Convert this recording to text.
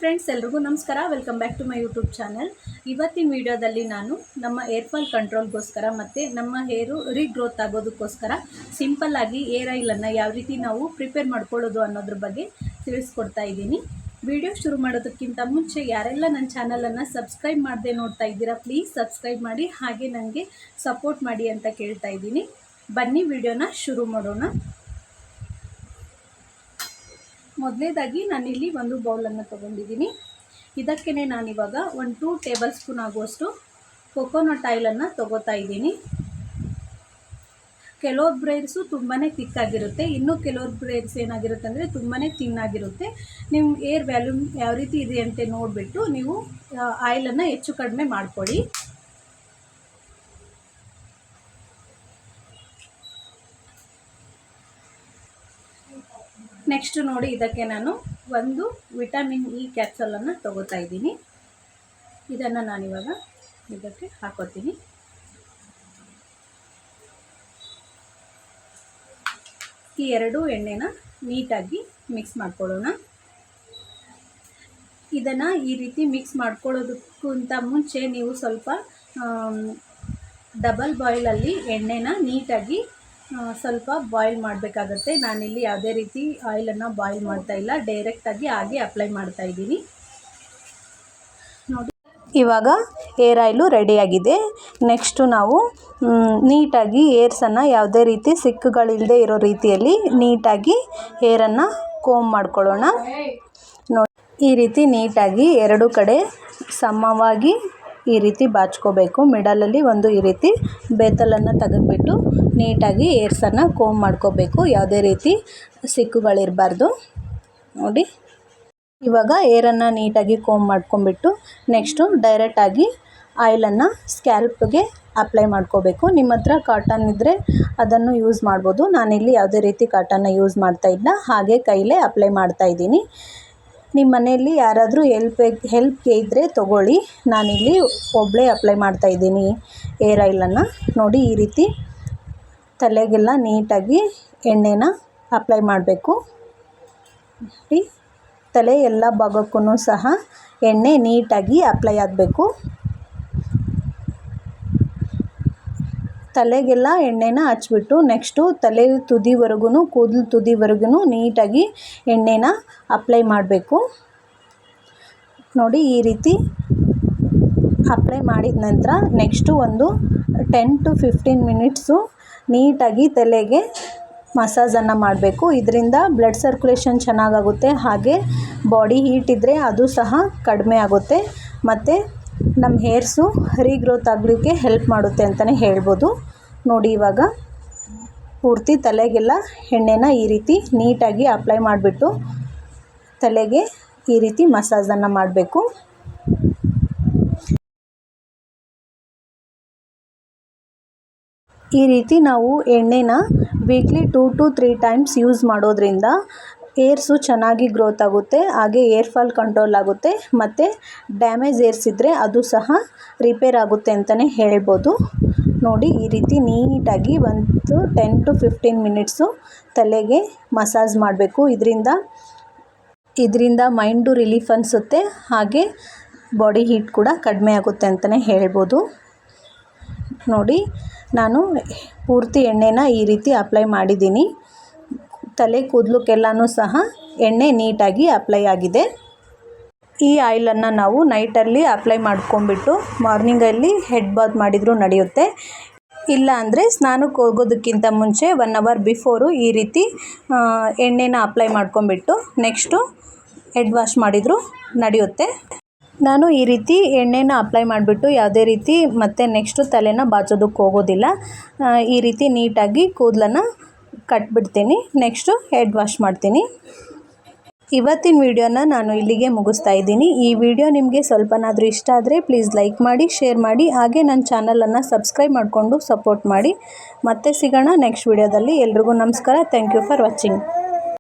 Friends, ಎಲ್ರಿಗೂ ನಮಸ್ಕಾರ. Welcome back to my YouTube channel. ಇವತ್ತಿನ ವಿಡಿಯೋದಲ್ಲಿ ನಾನು ನಮ್ಮ ಹೇರ್ ಫಾಲ್ ಕಂಟ್ರೋಲ್ಗೋಸ್ಕರ ಮತ್ತು ನಮ್ಮ ಹೇರು ರೀಗ್ರೋತ್ ಆಗೋದಕ್ಕೋಸ್ಕರ ಸಿಂಪಲ್ಲಾಗಿ ಏರ್ ಆಯಿಲನ್ನು ಯಾವ ರೀತಿ ನಾವು ಪ್ರಿಪೇರ್ ಮಾಡ್ಕೊಳ್ಳೋದು ಅನ್ನೋದ್ರ ಬಗ್ಗೆ ತಿಳಿಸ್ಕೊಡ್ತಾ ಇದ್ದೀನಿ. ವಿಡಿಯೋ ಶುರು ಮಾಡೋದಕ್ಕಿಂತ ಮುಂಚೆ ಯಾರೆಲ್ಲ ನನ್ನ ಚಾನಲನ್ನು ಸಬ್ಸ್ಕ್ರೈಬ್ ಮಾಡದೆ ನೋಡ್ತಾ ಇದ್ದೀರಾ, ಪ್ಲೀಸ್ ಸಬ್ಸ್ಕ್ರೈಬ್ ಮಾಡಿ, ಹಾಗೆ ನನಗೆ ಸಪೋರ್ಟ್ ಮಾಡಿ ಅಂತ ಕೇಳ್ತಾ ಇದ್ದೀನಿ. ಬನ್ನಿ ವಿಡಿಯೋನ ಶುರು ಮಾಡೋಣ. ಮೊದಲನೇದಾಗಿ ನಾನಿಲ್ಲಿ ಒಂದು ಬೌಲನ್ನು ತೊಗೊಂಡಿದ್ದೀನಿ. ಇದಕ್ಕೇ ನಾನಿವಾಗ 1-2 ಟೇಬಲ್ ಸ್ಪೂನ್ ಆಗುವಷ್ಟು ಕೊಕೊನಟ್ ಆಯಿಲನ್ನು ತೊಗೋತಾ ಇದ್ದೀನಿ. ಕೆಲವೊಬ್ಬರು ಹೇರ್ಸು ತುಂಬಾ ತಿಕ್ಕಾಗಿರುತ್ತೆ, ಇನ್ನು ಕೆಲವೊಬ್ಬರು ಹೇರ್ಸ್ ಏನಾಗಿರುತ್ತೆ ಅಂದರೆ ತುಂಬಾ ತಿನ್ನಾಗಿರುತ್ತೆ. ನಿಮ್ಮ ಏರ್ ವ್ಯಾಲ್ಯೂಮ್ ಯಾವ ರೀತಿ ಇದೆ ಅಂತ ನೋಡಿಬಿಟ್ಟು ನೀವು ಆಯಿಲನ್ನು ಹೆಚ್ಚು ಕಡಿಮೆ ಮಾಡ್ಕೊಳ್ಳಿ. ನೆಕ್ಸ್ಟ್ ನೋಡಿ, ಇದಕ್ಕೆ ನಾನು ಒಂದು ವಿಟಮಿನ್ ಇ ಕ್ಯಾಪ್ಸೂಲನ್ನು ತೊಗೋತಾ ಇದ್ದೀನಿ. ಇದನ್ನು ನಾನಿವಾಗ ಇದಕ್ಕೆ ಹಾಕೋತೀನಿ. ಈ ಎರಡು ಎಣ್ಣೆನ ನೀಟಾಗಿ ಮಿಕ್ಸ್ ಮಾಡ್ಕೊಳ್ಳೋಣ. ಇದನ್ನು ಈ ರೀತಿ ಮಿಕ್ಸ್ ಮಾಡ್ಕೊಳ್ಳೋದಕ್ಕಿಂತ ಮುಂಚೆ ನೀವು ಸ್ವಲ್ಪ ಡಬಲ್ ಬಾಯ್ಲಲ್ಲಿ ಎಣ್ಣೆನ ನೀಟಾಗಿ ಸ್ವಲ್ಪ ಬಾಯ್ಲ್ ಮಾಡಬೇಕಾಗತ್ತೆ. ನಾನಿಲ್ಲಿ ಯಾವುದೇ ರೀತಿ ಆಯಿಲನ್ನು ಬಾಯ್ಲ್ ಮಾಡ್ತಾ ಇಲ್ಲ, ಡೈರೆಕ್ಟಾಗಿ ಹಾಗೆ ಅಪ್ಲೈ ಮಾಡ್ತಾ ಇದ್ದೀನಿ. ನೋಡಿ, ಇವಾಗ ಏರ್ ಆಯಿಲು ರೆಡಿಯಾಗಿದೆ. ನೆಕ್ಸ್ಟು ನಾವು ನೀಟಾಗಿ ಏರ್ಸನ್ನು ಯಾವುದೇ ರೀತಿ ಸಿಕ್ಕುಗಳಿಲ್ಲದೆ ಇರೋ ರೀತಿಯಲ್ಲಿ ನೀಟಾಗಿ ಏರನ್ನು ಕೋಂಬ್ ಮಾಡ್ಕೊಳ್ಳೋಣ. ನೋಡಿ, ಈ ರೀತಿ ನೀಟಾಗಿ ಎರಡು ಕಡೆ ಸಮವಾಗಿ ಈ ರೀತಿ ಬಾಚ್ಕೋಬೇಕು. ಮಿಡಲಲ್ಲಿ ಒಂದು ಈ ರೀತಿ ಬೇತಲನ್ನು ತೆಗೆದುಬಿಟ್ಟು ನೀಟಾಗಿ ಏರ್ಸನ್ನು ಕೋಂಬ್ ಮಾಡ್ಕೋಬೇಕು, ಯಾವುದೇ ರೀತಿ ಸಿಕ್ಕುಗಳಿರಬಾರ್ದು. ನೋಡಿ, ಇವಾಗ ಏರನ್ನು ನೀಟಾಗಿ ಕೋಂಬ್ ಮಾಡ್ಕೊಂಬಿಟ್ಟು ನೆಕ್ಸ್ಟು ಡೈರೆಕ್ಟಾಗಿ ಆಯಿಲನ್ನು ಸ್ಕ್ಯಾಲ್ಪ್ಗೆ ಅಪ್ಲೈ ಮಾಡ್ಕೋಬೇಕು. ನಿಮ್ಮ ಹತ್ರ ಕಾಟನ್ ಇದ್ದರೆ ಅದನ್ನು ಯೂಸ್ ಮಾಡ್ಬೋದು. ನಾನಿಲ್ಲಿ ಯಾವುದೇ ರೀತಿ ಕಾಟನ್ನ ಯೂಸ್ ಮಾಡ್ತಾ ಇಲ್ಲ, ಹಾಗೆ ಕೈಲೇ ಅಪ್ಲೈ ಮಾಡ್ತಾಯಿದ್ದೀನಿ. ನಿಮ್ಮ ಮನೆಯಲ್ಲಿ ಯಾರಾದರೂ ಹೆಲ್ಪ್ಗೆ ಇದ್ದರೆ ತೊಗೊಳ್ಳಿ. ನಾನಿಲ್ಲಿ ಒಬ್ಬಳೇ ಅಪ್ಲೈ ಮಾಡ್ತಾಯಿದ್ದೀನಿ ಏರ್ ಆಯಿಲನ್ನು. ನೋಡಿ, ಈ ರೀತಿ ತಲೆಗೆಲ್ಲ ನೀಟಾಗಿ ಎಣ್ಣೆನ ಅಪ್ಲೈ ಮಾಡಬೇಕು. ನೋಡಿ, ತಲೆ ಎಲ್ಲ ಭಾಗಕ್ಕೂ ಸಹ ಎಣ್ಣೆ ನೀಟಾಗಿ ಅಪ್ಲೈ ಆಗಬೇಕು. ತಲೆಗೆಲ್ಲ ಎಣ್ಣೆನ ಹಚ್ಬಿಟ್ಟು ನೆಕ್ಸ್ಟು ತಲೆ ತುದಿವರೆಗೂ, ಕೂದಲು ತುದಿವರೆಗೂ ನೀಟಾಗಿ ಎಣ್ಣೆನ ಅಪ್ಲೈ ಮಾಡಬೇಕು. ನೋಡಿ, ಈ ರೀತಿ ಅಪ್ಲೈ ಮಾಡಿದ ನಂತರ ನೆಕ್ಸ್ಟು ಒಂದು 10 to 15 ಮಿನಿಟ್ಸು ನೀಟಾಗಿ ತಲೆಗೆ ಮಸಾಜನ್ನು ಮಾಡಬೇಕು. ಇದರಿಂದ ಬ್ಲಡ್ ಸರ್ಕ್ಯುಲೇಷನ್ ಚೆನ್ನಾಗಾಗುತ್ತೆ, ಹಾಗೆ ಬಾಡಿ ಹೀಟ್ ಇದ್ದರೆ ಅದು ಸಹ ಕಡಿಮೆ ಆಗುತ್ತೆ, ಮತ್ತು ನಮ್ಮ ಹೇರ್ಸು ರೀಗ್ರೋತ್ ಆಗಲಿಕ್ಕೆ ಹೆಲ್ಪ್ ಮಾಡುತ್ತೆ ಅಂತಲೇ ಹೇಳ್ಬೋದು. ನೋಡಿ, ಇವಾಗ ಪೂರ್ತಿ ತಲೆಗೆಲ್ಲ ಎಣ್ಣೆನ ಈ ರೀತಿ ನೀಟಾಗಿ ಅಪ್ಲೈ ಮಾಡಿಬಿಟ್ಟು ತಲೆಗೆ ಈ ರೀತಿ ಮಸಾಜನ್ನು ಮಾಡಬೇಕು. ಈ ರೀತಿ ನಾವು ಎಣ್ಣೆನ ವೀಕ್ಲಿ 2 to 3 ಟೈಮ್ಸ್ ಯೂಸ್ ಮಾಡೋದ್ರಿಂದ ಏರ್ಸು ಚೆನ್ನಾಗಿ ಗ್ರೋತ್ ಆಗುತ್ತೆ, ಹಾಗೆ ಏರ್ ಫಾಲ್ ಕಂಟ್ರೋಲ್ ಆಗುತ್ತೆ, ಮತ್ತು ಡ್ಯಾಮೇಜ್ ಏರ್ಸ್ ಇದ್ದರೆ ಅದು ಸಹ ರಿಪೇರ್ ಆಗುತ್ತೆ ಅಂತಲೇ ಹೇಳ್ಬೋದು. ನೋಡಿ, ಈ ರೀತಿ ನೀಟಾಗಿ ಒಂದು 10 to 15 ಮಿನಿಟ್ಸು ತಲೆಗೆ ಮಸಾಜ್ ಮಾಡಬೇಕು. ಇದರಿಂದ ಮೈಂಡು ರಿಲೀಫ್ ಅನಿಸುತ್ತೆ, ಹಾಗೆ ಬಾಡಿ ಹೀಟ್ ಕೂಡ ಕಡಿಮೆ ಆಗುತ್ತೆ ಅಂತಲೇ ಹೇಳ್ಬೋದು. ನೋಡಿ, ನಾನು ಪೂರ್ತಿ ಎಣ್ಣೆನ ಈ ರೀತಿ ಅಪ್ಲೈ ಮಾಡಿದ್ದೀನಿ. ತಲೆ ಕೂದಲಕ್ಕೆಲ್ಲನೂ ಸಹ ಎಣ್ಣೆ ನೀಟಾಗಿ ಅಪ್ಲೈ ಆಗಿದೆ. ಈ ಆಯಿಲನ್ನು ನಾವು ನೈಟಲ್ಲಿ ಅಪ್ಲೈ ಮಾಡ್ಕೊಂಬಿಟ್ಟು ಮಾರ್ನಿಂಗಲ್ಲಿ ಹೆಡ್ ಬಾತ್ ಮಾಡಿದರೂ ನಡೆಯುತ್ತೆ. ಇಲ್ಲ ಅಂದರೆ ಸ್ನಾನಕ್ಕೆ ಹೋಗೋದಕ್ಕಿಂತ ಮುಂಚೆ 1 hour ಬಿಫೋರು ಈ ರೀತಿ ಎಣ್ಣೆನ ಅಪ್ಲೈ ಮಾಡ್ಕೊಂಬಿಟ್ಟು ನೆಕ್ಸ್ಟು ಹೆಡ್ ವಾಶ್ ಮಾಡಿದರೂ ನಡೆಯುತ್ತೆ. ನಾನು ಈ ರೀತಿ ಎಣ್ಣೆನ ಅಪ್ಲೈ ಮಾಡಿಬಿಟ್ಟು ಯಾವುದೇ ರೀತಿ ಮತ್ತೆ ನೆಕ್ಸ್ಟು ತಲೆನ ಬಾಚೋದಕ್ಕೆ ಹೋಗೋದಿಲ್ಲ. ಈ ರೀತಿ ನೀಟಾಗಿ ಕೂದಲನ್ನು ಕಟ್ಬಿಡ್ತೀನಿ, ನೆಕ್ಸ್ಟು ಹೆಡ್ ವಾಶ್ ಮಾಡ್ತೀನಿ. ಇವತ್ತಿನ ವಿಡಿಯೋನ ನಾನು ಇಲ್ಲಿಗೆ ಮುಗಿಸ್ತಾ ಇದ್ದೀನಿ. ಈ ವಿಡಿಯೋ ನಿಮಗೆ ಸ್ವಲ್ಪನಾದರೂ ಇಷ್ಟ ಆದರೆ ಪ್ಲೀಸ್ ಲೈಕ್ ಮಾಡಿ, ಶೇರ್ ಮಾಡಿ, ಹಾಗೆ ನನ್ನ ಚಾನಲನ್ನು ಸಬ್ಸ್ಕ್ರೈಬ್ ಮಾಡಿಕೊಂಡು ಸಪೋರ್ಟ್ ಮಾಡಿ. ಮತ್ತೆ ಸಿಗೋಣ ನೆಕ್ಸ್ಟ್ ವಿಡಿಯೋದಲ್ಲಿ. ಎಲ್ರಿಗೂ ನಮಸ್ಕಾರ. Thank you for watching.